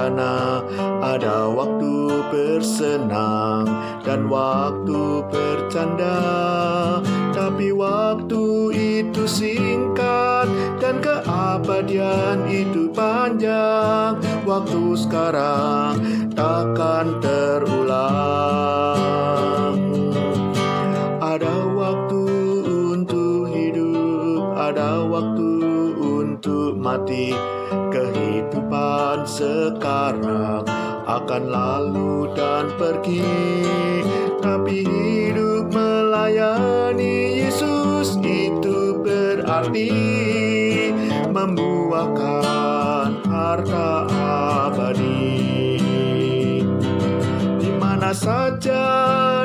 sana. Ada waktu bersenang dan waktu bercanda, tapi waktu itu singkat dan keabadian itu panjang. Waktu sekarang takkan terulang. Ada waktu untuk hidup, ada waktu untuk mati. Kehidupan sekarang akan lalu dan pergi, tapi hidup melayani Yesus itu berarti membuahkan harta abadi. Di mana saja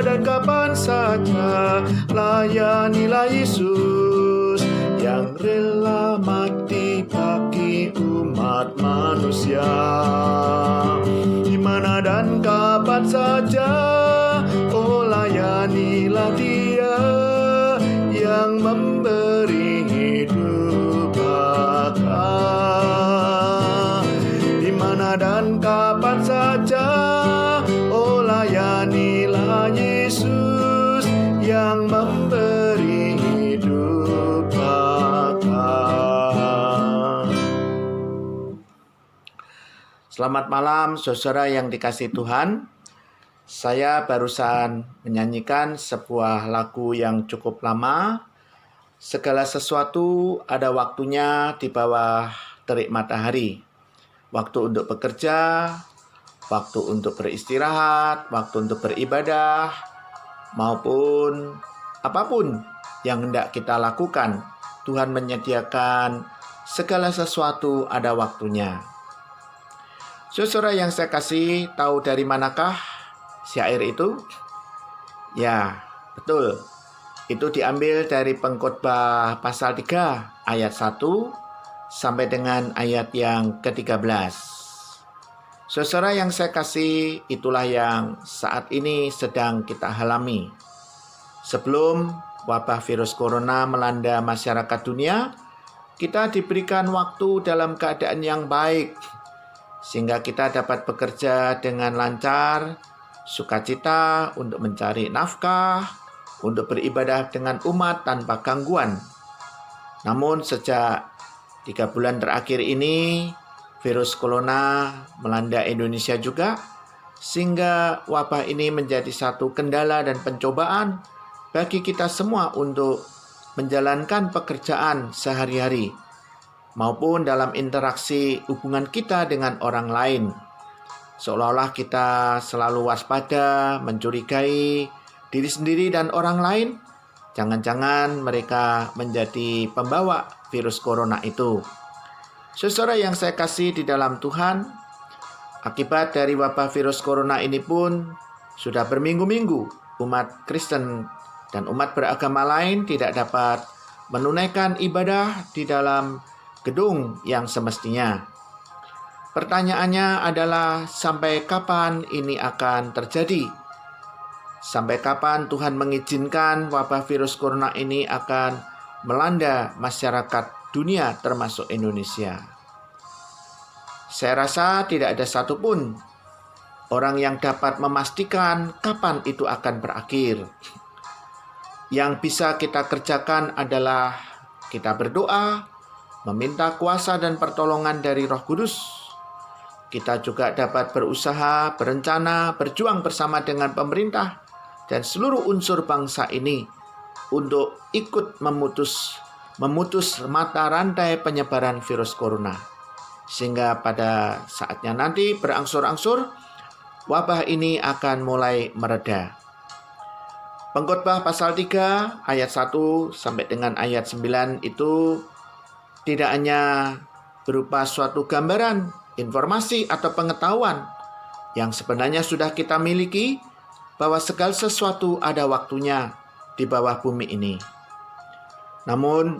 dan kapan saja, layanilah Yesus yang rela mati bagi umat manusia. Di mana dan kapan saja, oh layanilah Dia yang memberi hidup bakal. Di mana dan kapan saja, oh layanilah Yesus yang memberi hidup bakal. Selamat malam saudara yang dikasihi Tuhan. Saya barusan menyanyikan sebuah lagu yang cukup lama. Segala sesuatu ada waktunya di bawah terik matahari. Waktu untuk bekerja, waktu untuk beristirahat, waktu untuk beribadah, maupun apapun yang hendak kita lakukan. Tuhan menyediakan segala sesuatu ada waktunya. Saudara yang saya kasih, tahu dari manakah syair itu? Ya, betul. Itu diambil dari Pengkhotbah pasal 3 ayat 1 sampai dengan ayat yang ke-13. Saudara yang saya kasih, itulah yang saat ini sedang kita alami. Sebelum wabah virus corona melanda masyarakat dunia, kita diberikan waktu dalam keadaan yang baik, sehingga kita dapat bekerja dengan lancar, sukacita untuk mencari nafkah, untuk beribadah dengan umat tanpa gangguan. Namun sejak 3 bulan terakhir ini, virus corona melanda Indonesia juga, sehingga wabah ini menjadi satu kendala dan pencobaan bagi kita semua untuk menjalankan pekerjaan sehari-hari, maupun dalam interaksi hubungan kita dengan orang lain. Seolah-olah kita selalu waspada, mencurigai diri sendiri dan orang lain. Jangan-jangan mereka menjadi pembawa virus corona itu. Saudara yang saya kasih di dalam Tuhan, akibat dari wabah virus corona ini pun sudah berminggu-minggu umat Kristen dan umat beragama lain tidak dapat menunaikan ibadah di dalam gedung yang semestinya. Pertanyaannya adalah, sampai kapan ini akan terjadi? Sampai kapan Tuhan mengizinkan wabah virus corona ini akan melanda masyarakat dunia termasuk Indonesia? Saya rasa tidak ada satupun orang yang dapat memastikan kapan itu akan berakhir. Yang bisa kita kerjakan adalah kita berdoa, meminta kuasa dan pertolongan dari Roh Kudus. Kita juga dapat berusaha, berencana, berjuang bersama dengan pemerintah dan seluruh unsur bangsa ini untuk ikut memutus mata rantai penyebaran virus corona. Sehingga pada saatnya nanti berangsur-angsur wabah ini akan mulai mereda. Pengkhotbah pasal 3 ayat 1 sampai dengan ayat 9 itu tidak hanya berupa suatu gambaran, informasi atau pengetahuan yang sebenarnya sudah kita miliki, bahwa segala sesuatu ada waktunya di bawah bumi ini. Namun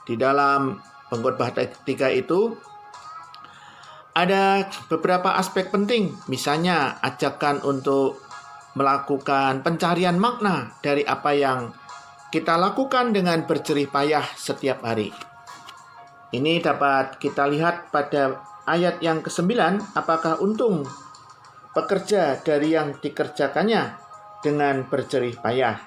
di dalam Pengkhotbah 3 itu ada beberapa aspek penting, misalnya ajakan untuk melakukan pencarian makna dari apa yang kita lakukan dengan berjerih payah setiap hari. Ini dapat kita lihat pada ayat yang ke-9, apakah untung pekerja dari yang dikerjakannya dengan berjerih payah?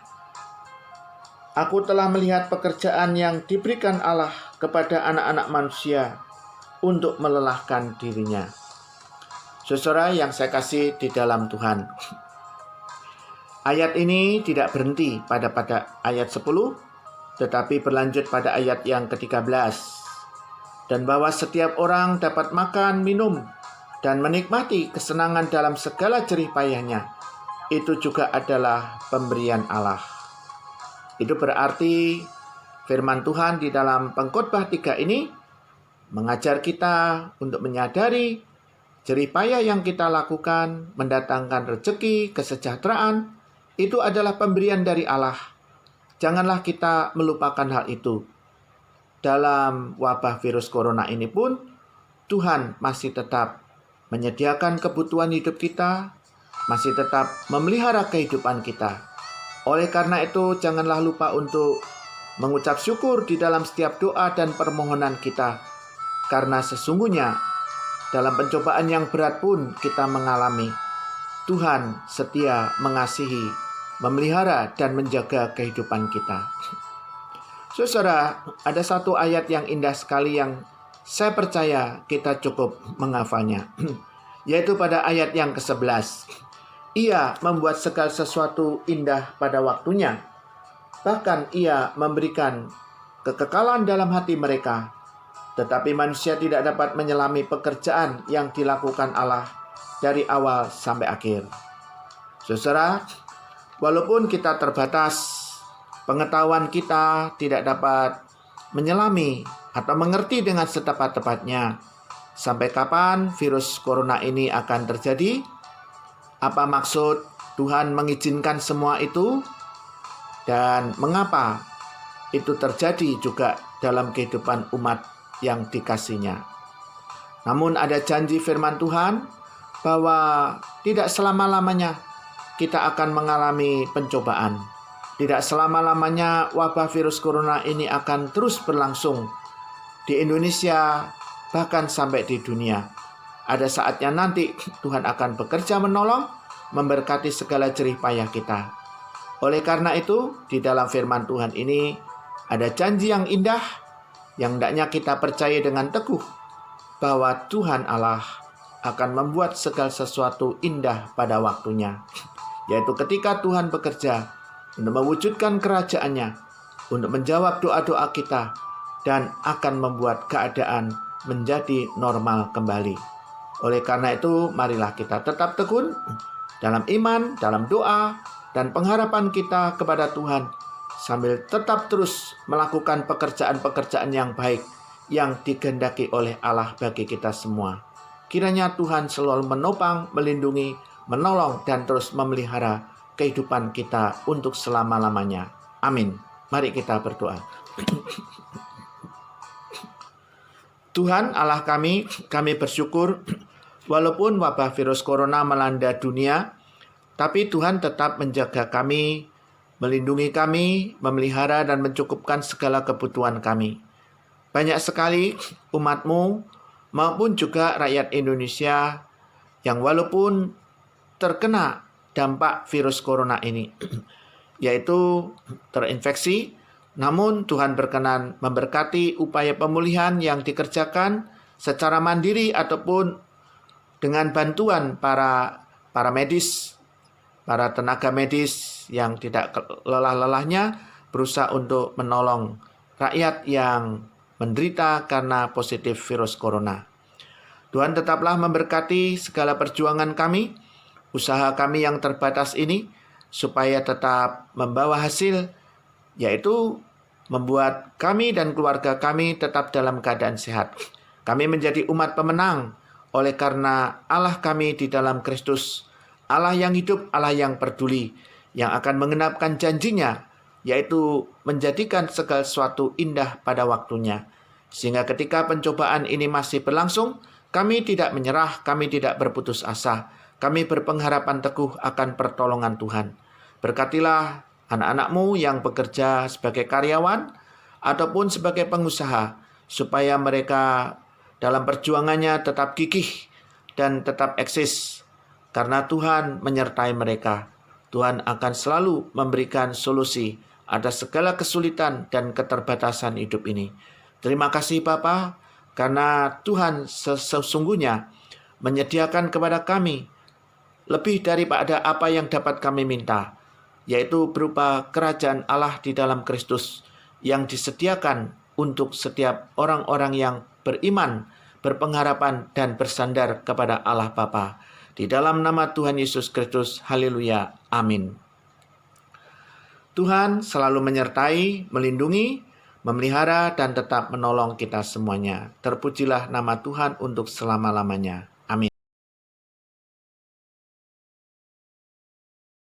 Aku telah melihat pekerjaan yang diberikan Allah kepada anak-anak manusia untuk melelahkan dirinya. Saudara yang saya kasih di dalam Tuhan, ayat ini tidak berhenti pada ayat 10, tetapi berlanjut pada ayat yang ke-13. Dan bahwa setiap orang dapat makan, minum, dan menikmati kesenangan dalam segala jerih payahnya, itu juga adalah pemberian Allah. Itu berarti firman Tuhan di dalam Pengkhotbah 3 ini mengajar kita untuk menyadari jerih payah yang kita lakukan mendatangkan rezeki, kesejahteraan, itu adalah pemberian dari Allah. Janganlah kita melupakan hal itu. Dalam wabah virus corona ini pun, Tuhan masih tetap menyediakan kebutuhan hidup kita, masih tetap memelihara kehidupan kita. Oleh karena itu, janganlah lupa untuk mengucap syukur di dalam setiap doa dan permohonan kita. Karena sesungguhnya, dalam pencobaan yang berat pun kita mengalami, Tuhan setia mengasihi, memelihara, dan menjaga kehidupan kita. Saudara, ada satu ayat yang indah sekali yang saya percaya kita cukup menghafalnya, yaitu pada ayat yang ke-11. Ia membuat segala sesuatu indah pada waktunya, bahkan ia memberikan kekekalan dalam hati mereka. Tetapi manusia tidak dapat menyelami pekerjaan yang dilakukan Allah dari awal sampai akhir. Saudara, walaupun kita terbatas, pengetahuan kita tidak dapat menyelami atau mengerti dengan setepat-tepatnya sampai kapan virus corona ini akan terjadi, apa maksud Tuhan mengizinkan semua itu, dan mengapa itu terjadi juga dalam kehidupan umat yang dikasihnya. Namun ada janji firman Tuhan bahwa tidak selama-lamanya kita akan mengalami pencobaan. Tidak selama-lamanya wabah virus corona ini akan terus berlangsung di Indonesia, bahkan sampai di dunia. Ada saatnya nanti Tuhan akan bekerja menolong, memberkati segala jerih payah kita. Oleh karena itu, di dalam firman Tuhan ini ada janji yang indah yang hendaknya kita percaya dengan teguh bahwa Tuhan Allah akan membuat segala sesuatu indah pada waktunya. Yaitu ketika Tuhan bekerja untuk mewujudkan kerajaannya, untuk menjawab doa-doa kita, dan akan membuat keadaan menjadi normal kembali. Oleh karena itu, marilah kita tetap tekun dalam iman, dalam doa, dan pengharapan kita kepada Tuhan, sambil tetap terus melakukan pekerjaan-pekerjaan yang baik yang dikehendaki oleh Allah bagi kita semua. Kiranya Tuhan selalu menopang, melindungi, menolong, dan terus memelihara kehidupan kita untuk selama-lamanya. Amin. Mari kita berdoa. Tuhan Allah kami bersyukur walaupun wabah virus corona melanda dunia, tapi Tuhan tetap menjaga kami, melindungi kami, memelihara dan mencukupkan segala kebutuhan kami. Banyak sekali umat-Mu maupun juga rakyat Indonesia yang walaupun terkena dampak virus corona ini, yaitu terinfeksi, namun Tuhan berkenan memberkati upaya pemulihan yang dikerjakan secara mandiri ataupun dengan bantuan para medis, para tenaga medis yang tidak lelah-lelahnya berusaha untuk menolong rakyat yang menderita karena positif virus corona. Tuhan tetaplah memberkati segala perjuangan kami, usaha kami yang terbatas ini, supaya tetap membawa hasil, yaitu membuat kami dan keluarga kami tetap dalam keadaan sehat. Kami menjadi umat pemenang oleh karena Allah kami di dalam Kristus, Allah yang hidup, Allah yang peduli, yang akan menggenapkan janjinya, yaitu menjadikan segala sesuatu indah pada waktunya. Sehingga ketika pencobaan ini masih berlangsung, kami tidak menyerah, kami tidak berputus asa. Kami berpengharapan teguh akan pertolongan Tuhan. Berkatilah anak-anak-Mu yang bekerja sebagai karyawan ataupun sebagai pengusaha, supaya mereka dalam perjuangannya tetap gigih dan tetap eksis. Karena Tuhan menyertai mereka, Tuhan akan selalu memberikan solusi atas segala kesulitan dan keterbatasan hidup ini. Terima kasih Bapa, karena Tuhan sesungguhnya menyediakan kepada kami lebih daripada apa yang dapat kami minta, yaitu berupa kerajaan Allah di dalam Kristus yang disediakan untuk setiap orang-orang yang beriman, berpengharapan, dan bersandar kepada Allah Bapa. Di dalam nama Tuhan Yesus Kristus, haleluya, amin. Tuhan selalu menyertai, melindungi, memelihara, dan tetap menolong kita semuanya. Terpujilah nama Tuhan untuk selama-lamanya.